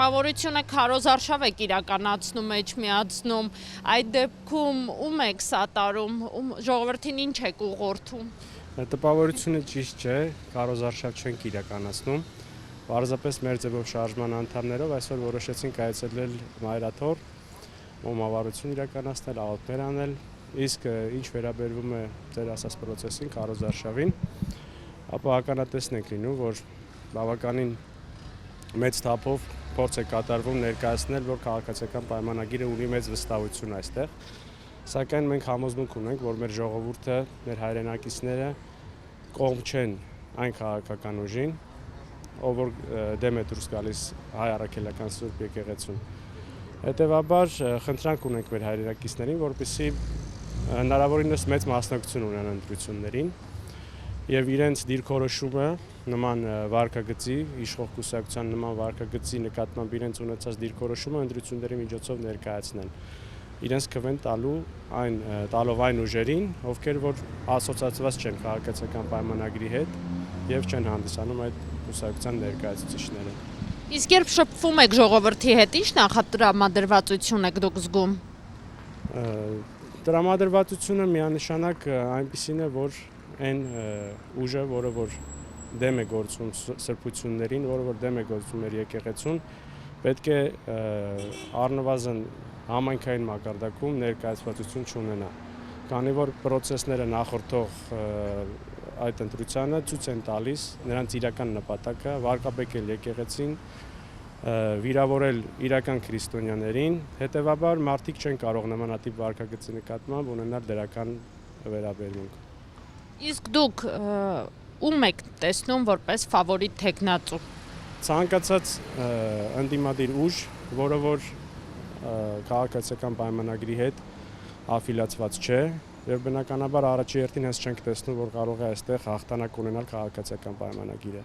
տպավորությունը քարոզարշավ եք իրականացնում, միացնում, այդ դեպքում ում եք սատարում, ժողովրդին ինչ եք ուղղորդում։ Տպավորությունը ճիշտ չէ, քարոզարշավ չենք իրականացնում։ Պարզապես մեր ձևով շարժման անդամներով այսօր որոշեցինք այցելել Մայրաթոր, մոմավառություն իրականացնել, աղոթներ անել, իսկ ինչ վերաբերվում է ձեր ասած պրոցեսին, քարոզարշավին, ապա ականատեսն ենք լինում, որ բավականին մեծ թափով փորձ է կատարվում ներկայացնել, որ քաղաքացիական պայմանագիրը ունի մեծ վստահություն այստեղ, սակայն մենք համոզմունք ունենք, որ մեր ժողովուրդը, մեր հայրենակիցները կողմ չեն այն քաղաքական ուժին, ով որ դեմ է դուրս գալիս հայ առաքելական Սուրբ եկեղեցուն։ Հետևաբար խնդրանք ունենք մեր հայրենակիցներին, որպեսզի հնարավորինս մեծ մասնակցություն ունենան ընտրություններին եւ իրենց դիրքորոշումը նման վարկագծի, իշխող կուսակցության նման վարկագծի նկատմամբ իրենց ունեցած դիրքորոշումը ընտրությունների միջոցով ներկայացնեն։ Իրենց քվեն տալով այն ուժերին, ովքեր որ ասոցիացված չեն քաղաքացիական պայմանագրի հետ եւ չեն հանդիսանում այդ կուսակցության ներկայացուցիչները։ Իսկ երբ շփվում եք ժողովրդի հետ, ինչ նախատրամադրվածություն եք դուք զգում։ Տրամադրվածությունը միանշանակ այնպիսին է, որ այն ուժը, որը որ դեմ է գործում սրբություններին, որը որ դեմ է գործում մեր եկեղեցուն, պետք է առնվազն համայնքային մակարդակում ներկայացվածություն չունենա, քանի որ պրոցեսները նախորդող այդ ընտրությանը ցույց են տալիս նրանց իրական նպատակը վարկաբեկել եկեղեցին, վիրավորել իրական քրիստոնյաներին, հետևաբար մարդիկ չեն կարող նմանատիպ վարկագծի նկատմամբ ունենալ դրական վերաբերմունք։ Իսկ դուք ում եք տեսնում որպես ֆավորիտ թեկնածու։ Ցանկացած ընդդիմադիր ուժ, որը որ քաղաքացիական պայմանագրի հետ աֆիլիացված չէ, եւ բնականաբար առաջի հերթին հենց չենք տեսնում, որ կարող է այստեղ հաղթանակ ունենալ քաղաքացիական պայմանագիրը։